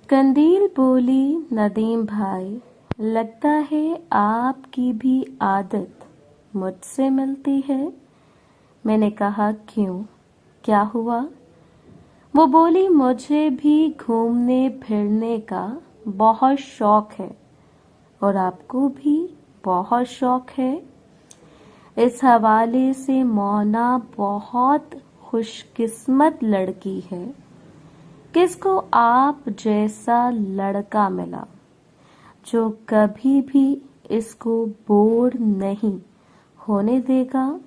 कंदील बोली, नदीम भाई, लगता है आपकी भी आदत मुझसे मिलती है। मैंने कहा क्यों, क्या हुआ? वो बोली, मुझे भी घूमने फिरने का बहुत शौक है और आपको भी बहुत शौक है। इस हवाले से मोना बहुत खुशकिस्मत लड़की है, किसको आप जैसा लड़का मिला जो कभी भी इसको बोर नहीं होने देगा।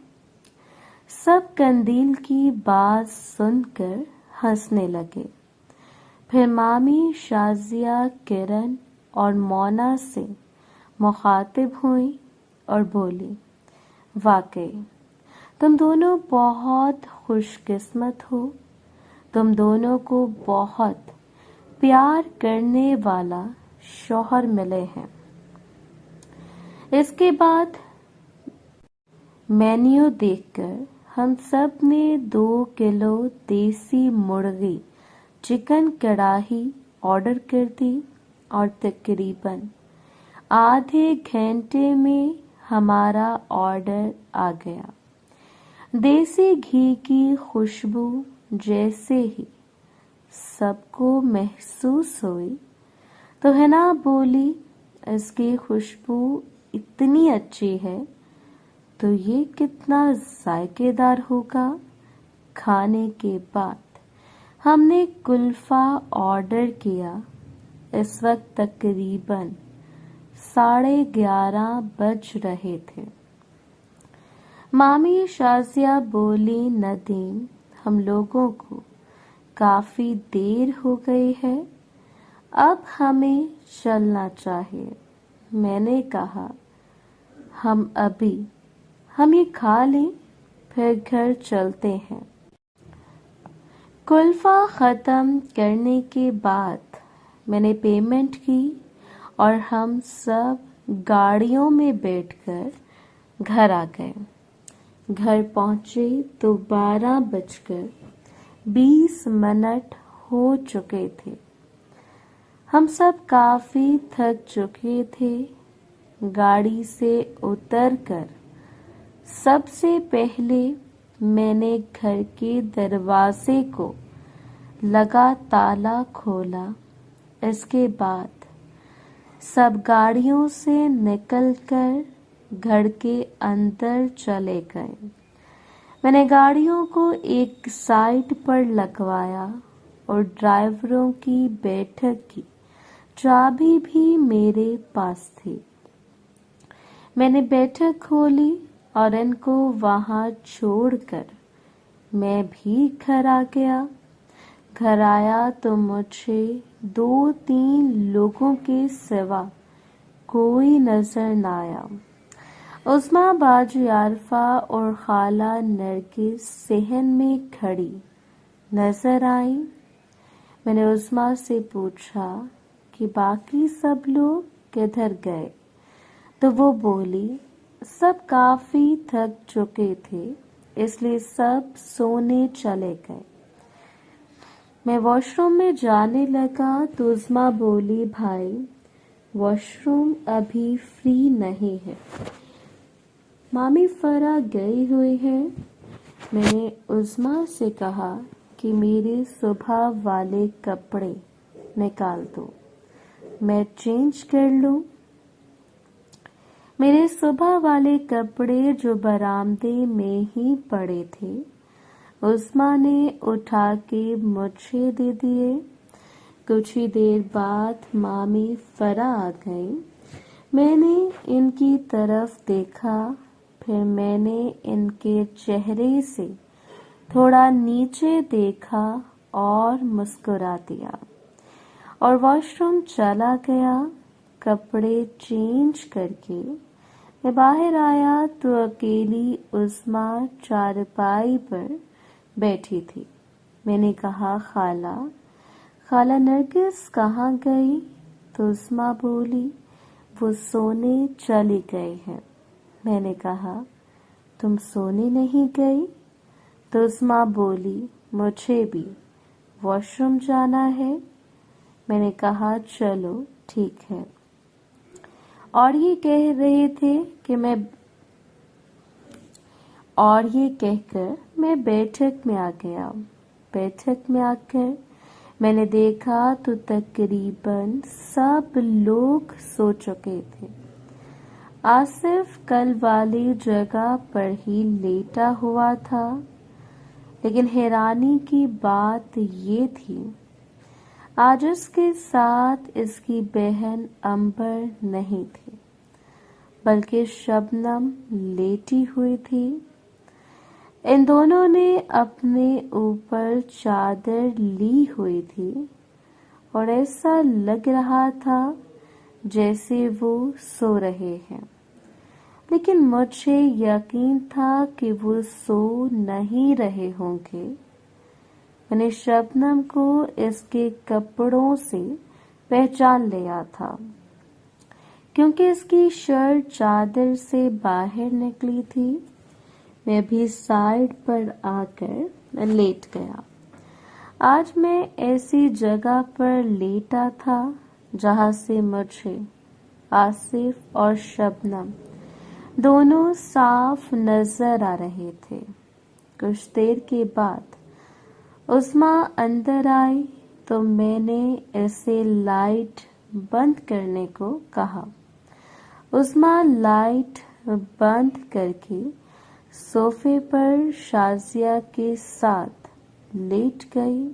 सब कंदील की बात सुनकर हंसने लगे। फिर मामी शाजिया किरण और मोना से मुखातिब हुई और बोली, वाकई तुम दोनों बहुत खुशकिस्मत हो, तुम दोनों को बहुत प्यार करने वाला शौहर मिले हैं। इसके बाद मेन्यू देखकर हम सब ने 2 किलो देसी मुर्गी चिकन कढ़ाई ऑर्डर कर दी और तकरीबन आधे घंटे में हमारा ऑर्डर आ गया। देसी घी की खुशबू जैसे ही सबको महसूस हुई तो हिना बोली, इसकी खुशबू इतनी अच्छी है तो ये कितना जायकेदार होगा। खाने के बाद हमने कुल्फा ऑर्डर किया। इस वक्त तकरीबन 11:30 बज रहे थे। मामी शाजिया बोली, नदीम, हम लोगों को काफी देर हो गई है, अब हमें चलना चाहिए। मैंने कहा, हम ये खा लें फिर घर चलते हैं। कुल्फा खत्म करने के बाद मैंने पेमेंट की और हम सब गाड़ियों में बैठकर घर आ गए। घर पहुंचे तो 12:20 हो चुके थे। हम सब काफी थक चुके थे। गाड़ी से उतरकर सबसे पहले मैंने घर के दरवाजे को लगा ताला खोला। इसके बाद सब गाड़ियों से निकलकर घर के अंदर चले गए। मैंने गाड़ियों को एक साइड पर लगवाया और ड्राइवरों की बैठक की चाबी भी मेरे पास थी। मैंने बैठक खोली और इनको वहां छोड़कर मैं भी घर आ गया। घर आया तो मुझे 2-3 लोगों के सिवा कोई नजर न आया। उस्मा बाजी आरफा और खाला नरगिस सहन में खड़ी नजर आई। मैंने उस्मा से पूछा कि बाकी सब लोग किधर गए, तो वो बोली, सब काफी थक चुके थे इसलिए सब सोने चले गए। मैं वॉशरूम में जाने लगा तो उस्मा बोली, भाई वॉशरूम अभी फ्री नहीं है, मामी फरा गई हुई है। मैंने उस्मा से कहा कि मेरे सुबह वाले कपड़े निकाल दो, मैं चेंज कर लूं। मेरे सुबह वाले कपड़े जो बरामदे में ही पड़े थे उस्मा ने उठा के मुझे दे दिए। कुछ ही देर बाद मामी फरा आ गई। मैंने इनकी तरफ देखा, फिर मैंने इनके चेहरे से थोड़ा नीचे देखा और मुस्कुरा दिया और वॉशरूम चला गया। कपड़े चेंज करके मैं बाहर आया तो अकेली उस्मा चारपाई पर बैठी थी। मैंने कहा, खाला नरगिस कहाँ गई? तो उस्मा बोली, वो सोने चली गई हैं। मैंने कहा, तुम सोने नहीं गई? तो उस्मा बोली, मुझे भी वॉशरूम जाना है। میں نے کہا چلو ٹھیک ہے، اور یہ کہہ رہے تھے کہ اور یہ کہہ کر میں بیٹھک میں آ گیا۔ بیٹھک میں آ کر میں نے دیکھا تو تقریباً سب لوگ سو چکے تھے۔ آصف کل والی جگہ پر ہی لیٹا ہوا تھا، لیکن حیرانی کی بات یہ تھی آج اس کے ساتھ اس کی بہن امبر نہیں تھی، بلکہ شبنم لیٹی ہوئی تھی۔ ان دونوں نے اپنے اوپر چادر لی ہوئی تھی اور ایسا لگ رہا تھا جیسے وہ سو رہے ہیں، لیکن مجھے یقین تھا کہ وہ سو نہیں رہے ہوں گے۔ میں نے شبنم کو اس کے کپڑوں سے پہچان لیا تھا، کیونکہ اس کی شرٹ چادر سے باہر نکلی تھی۔ میں بھی سائیڈ پر آ کر لیٹ گیا۔ آج میں ایسی جگہ پر لیٹا تھا جہاں سے مجھے آصف اور شبنم دونوں صاف نظر آ رہے تھے۔ کچھ دیر کے بعد عظمیٰ اندر آئی تو میں نے اسے لائٹ بند کرنے کو کہا۔ عظمیٰ لائٹ بند کر کے صوفے پر شازیہ کے ساتھ لیٹ گئی۔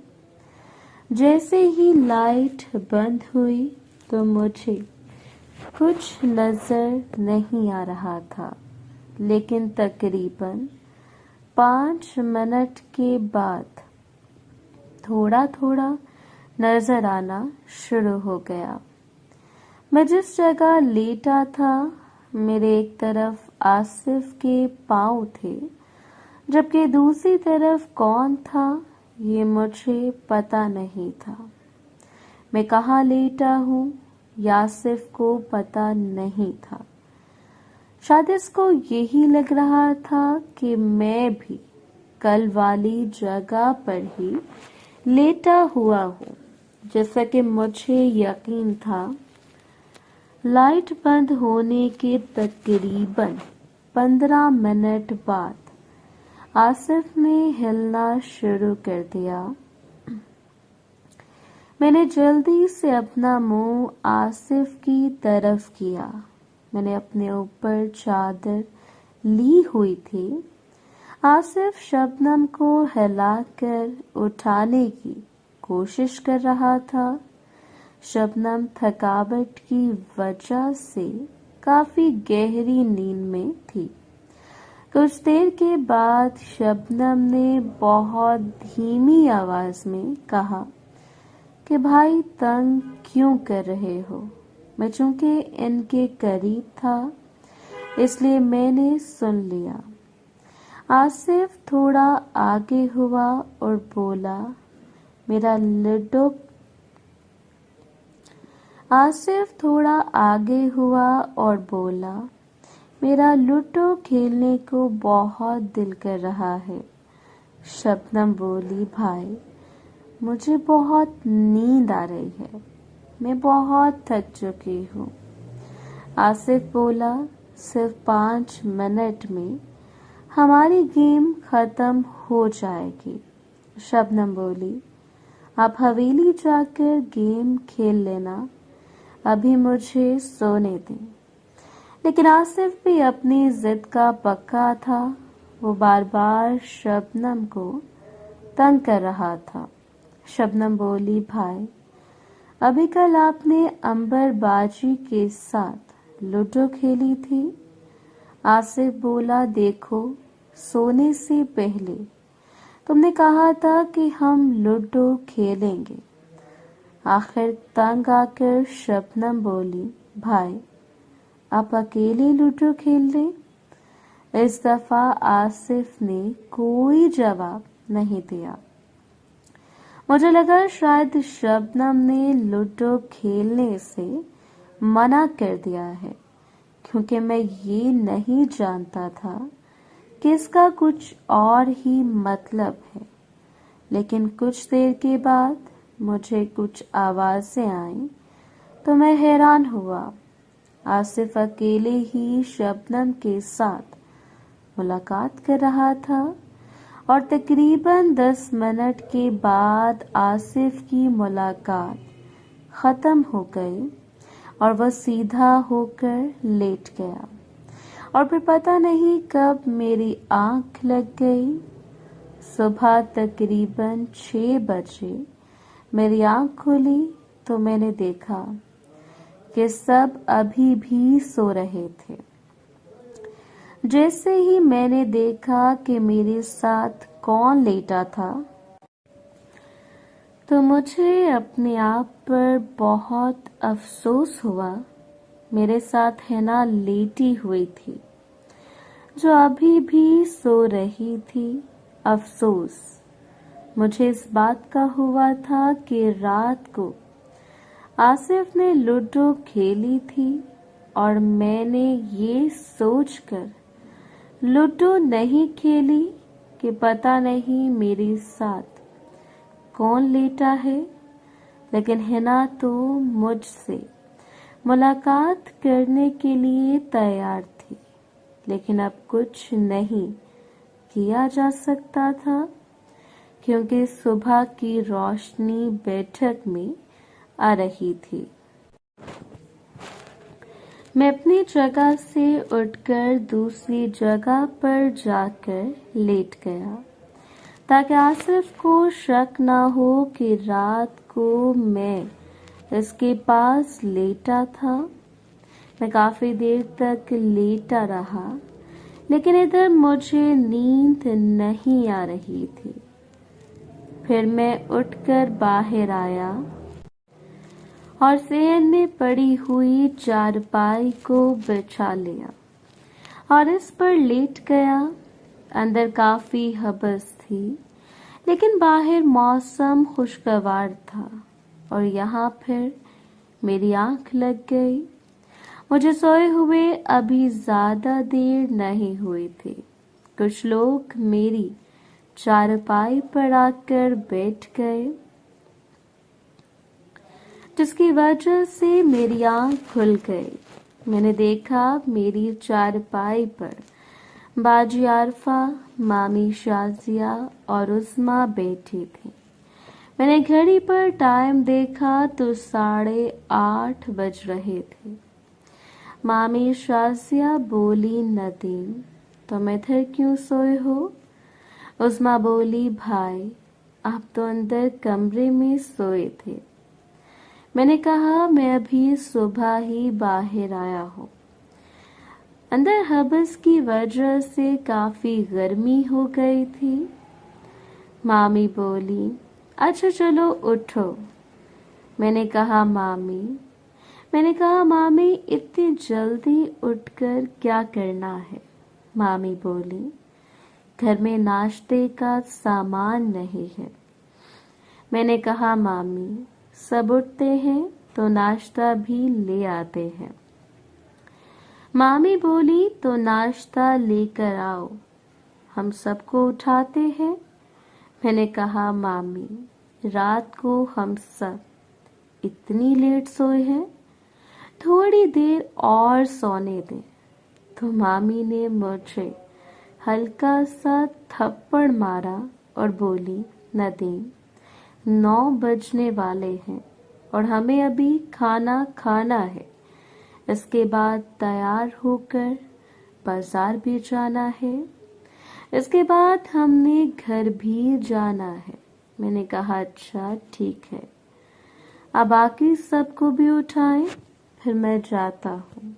جیسے ہی لائٹ بند ہوئی تو مجھے کچھ نظر نہیں آ رہا تھا، لیکن تقریباً 5 منٹ کے بعد تھوڑا تھوڑا نظر آنا شروع ہو گیا۔ میں جس جگہ لیٹا تھا میرے ایک طرف آصف کے پاؤں تھے، جبکہ دوسری طرف کون تھا یہ مجھے پتا نہیں تھا۔ میں کہاں لیٹا ہوں یہ آصف کو پتا نہیں تھا۔ شاید اس کو یہی لگ رہا تھا کہ میں بھی کل والی جگہ پر ہی لیٹا ہوا ہوں، جیسا کہ مجھے یقین تھا۔ لائٹ بند ہونے کے تقریباً 15 منٹ بعد آصف نے ہلنا شروع کر دیا۔ میں نے جلدی سے اپنا منہ آصف کی طرف کیا۔ میں نے اپنے اوپر چادر لی ہوئی تھی۔ آصف شبنم کو ہلا کر اٹھانے کی کوشش کر رہا تھا۔ شبنم تھکاوٹ کی وجہ سے کافی گہری نیند میں تھی۔ کچھ دیر کے بعد شبنم نے بہت دھیمی آواز میں کہا کہ بھائی تنگ کیوں کر رہے ہو؟ میں چونکہ ان کے قریب تھا اس لیے میں نے سن لیا۔ آصف تھوڑا آگے ہوا اور بولا میرا لوڈو کھیلنے کو بہت دل کر رہا ہے۔ شبنم بولی بھائی مجھے بہت نیند آ رہی ہے، میں بہت تھک چکی ہوں۔ آصف بولا صرف 5 منٹ میں ہماری گیم ختم ہو جائے گی۔ شبنم بولی آپ حویلی جا کر گیم کھیل لینا، ابھی مجھے سونے دیں۔ لیکن آصف بھی اپنی ضد کا پکا تھا، وہ بار بار شبنم کو تنگ کر رہا تھا۔ شبنم بولی بھائی ابھی کل آپ نے امبر باجی کے ساتھ لوڈو کھیلی تھی۔ آصف بولا دیکھو سونے سے پہلے تم نے کہا تھا کہ ہم لوڈو کھیلیں گے۔ آخر تنگ آ کر شبنم بولی بھائی آپ اکیلے لوڈو کھیل لیں۔ اس دفعہ آصف نے کوئی جواب نہیں دیا۔ مجھے لگا شاید شبنم نے لوڈو کھیلنے سے منع کر دیا ہے، کیونکہ میں یہ نہیں جانتا تھا کہ اس کا کچھ اور ہی مطلب ہے۔ لیکن کچھ دیر کے بعد मुझे कुछ आवाजें आईं तो मैं हैरान हुआ। आसिफ अकेले ही शबनम के साथ मुलाकात कर रहा था और तकरीबन 10 मिनट के बाद आसिफ की मुलाकात खत्म हो गई और वह सीधा होकर लेट गया और फिर पता नहीं कब मेरी आंख लग गई। सुबह तकरीबन 6 बजे मेरी आंख खुली तो मैंने देखा कि सब अभी भी सो रहे थे। जैसे ही मैंने देखा कि मेरे साथ कौन लेटा था तो मुझे अपने आप पर बहुत अफसोस हुआ। मेरे साथ हिना लेटी हुई थी जो अभी भी सो रही थी। अफसोस मुझे इस बात का हुआ था कि रात को आसिफ ने लूडो खेली थी और मैंने ये सोचकर लूडो नहीं खेली कि पता नहीं मेरे साथ कौन लेटा है। लेकिन हिना तो मुझसे मुलाकात करने के लिए तैयार थी, लेकिन अब कुछ नहीं किया जा सकता था क्योंकि सुबह की रोशनी बैठक में आ रही थी। मैं अपनी जगह से उठकर दूसरी जगह पर जाकर लेट गया ताकि आसिफ को शक ना हो कि रात को मैं इसके पास लेटा था। मैं काफी देर तक लेटा रहा, लेकिन इधर मुझे नींद नहीं आ रही थी। फिर मैं उठकर बाहर आया और सहन में पड़ी हुई चारपाई को बिछा लिया और इस पर लेट गया। अंदर काफी हबस थी, लेकिन बाहर मौसम खुशगवार था और यहाँ फिर मेरी आंख लग गई। मुझे सोए हुए अभी ज्यादा देर नहीं हुई थी। कुछ लोग मेरी चारपाई पर आकर बैठ गए, जिसकी वजह से मेरी आंख खुल गई। मैंने देखा मेरी चारपाई पर बाजी आरफा, मामी शाजिया और उस्मा बैठी थी। मैंने घड़ी पर टाइम देखा तो 8:30 बज रहे थे। मामी शाजिया बोली, नदीम तुम इधर क्यों सोए हो? उस्मा बोली, भाई आप तो अंदर कमरे में सोए थे। मैंने कहा, मैं अभी सुबह ही बाहर आया हूँ। अंदर हबस की वजह से काफी गर्मी हो गई थी। मामी बोली, अच्छा चलो उठो। मैंने कहा मामी इतनी जल्दी उठकर क्या करना है? मामी बोली, घर में नाश्ते का सामान नहीं है। मैंने कहा, मामी सब उठते हैं तो नाश्ता भी ले आते हैं। मामी बोली, तो नाश्ता लेकर आओ, हम सबको उठाते हैं। मैंने कहा, मामी रात को हम सब इतनी लेट सोए हैं, थोड़ी देर और सोने दें। तो मामी ने मुझे हल्का सा थप्पड़ मारा और बोली, नदीम 9 बजने वाले हैं और हमें अभी खाना खाना है। इसके बाद तैयार होकर बाजार भी जाना है। इसके बाद हमने घर भी जाना है। मैंने कहा, अच्छा ठीक है, अब बाकी सबको भी उठाएं, फिर मैं जाता हूँ।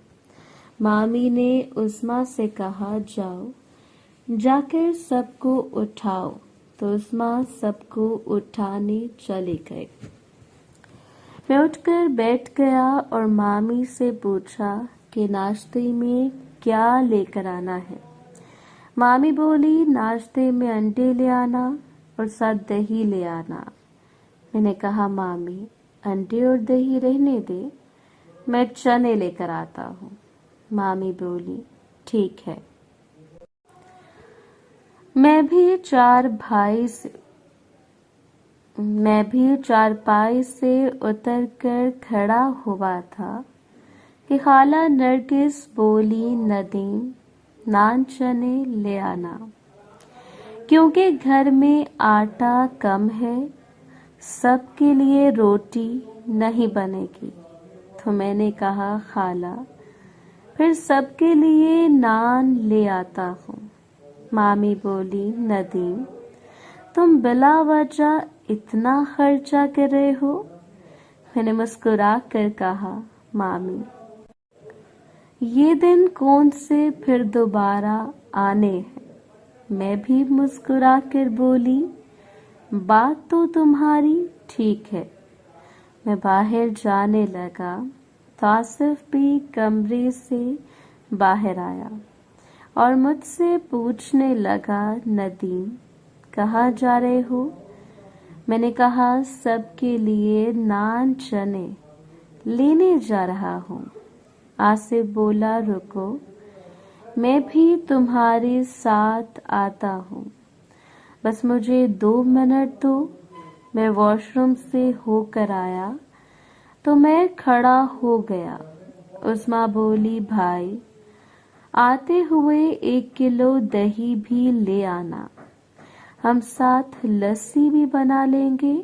मामी ने उस्मा से कहा, जाओ जाकर सबको उठाओ। तो उस्मा सबको उठाने चले गए। मैं उठकर बैठ गया और मामी से पूछा कि नाश्ते में क्या लेकर आना है। मामी बोली, नाश्ते में अंडे ले आना और साथ दही ले आना। मैंने कहा, मामी अंडे और दही रहने दे, मैं चने लेकर आता हूँ। मामी बोली, ठीक है। मैं भी 4 भाई से میں بھی چارپائی سے اتر کر کھڑا ہوا تھا کہ خالہ نرگس بولی ندیم نان چنے لے آنا، کیونکہ گھر میں آٹا کم ہے، سب کے لیے روٹی نہیں بنے گی۔ تو میں نے کہا خالہ پھر سب کے لیے نان لے آتا ہوں۔ مامی بولی ندیم تم بلا وجہ اتنا خرچہ کر رہے ہو؟ میں نے مسکرا کر کہا مامی یہ دن کون سے پھر دوبارہ آنے ہیں؟ میں بھی مسکرا کر بولی بات تو تمہاری ٹھیک ہے۔ میں باہر جانے لگا تو آصف بھی کمرے سے باہر آیا اور مجھ سے پوچھنے لگا ندیم کہاں جا رہے ہو؟ میں نے کہا سب کے لیے نان چنے لینے جا رہا ہوں۔ آصف بولا رکو میں بھی تمہارے ساتھ آتا ہوں، بس مجھے 2 منٹ دو، میں واش روم سے ہو کر آیا تو میں کھڑا ہو گیا۔ عظمیٰ بولی بھائی آتے ہوئے 1 کلو دہی بھی لے آنا، ہم ساتھ لسی بھی بنا لیں گے۔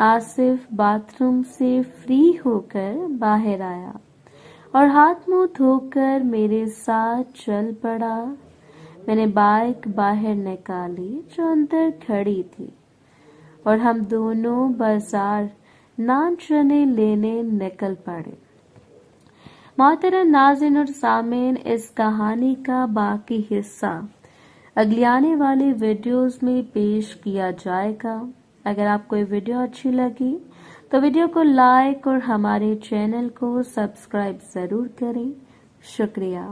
آصف باتھ روم سے فری ہو کر باہر آیا اور ہاتھ منہ دھو کر میرے ساتھ چل پڑا۔ میں نے بائک باہر نکالی جو اندر کھڑی تھی اور ہم دونوں بازار نان چنے لینے نکل پڑے۔ محترم ناظرین اور سامعین، اس کہانی کا باقی حصہ اگلی آنے والی ویڈیوز میں پیش کیا جائے گا۔ اگر آپ کو یہ ویڈیو اچھی لگی تو ویڈیو کو لائک اور ہمارے چینل کو سبسکرائب ضرور کریں۔ شکریہ۔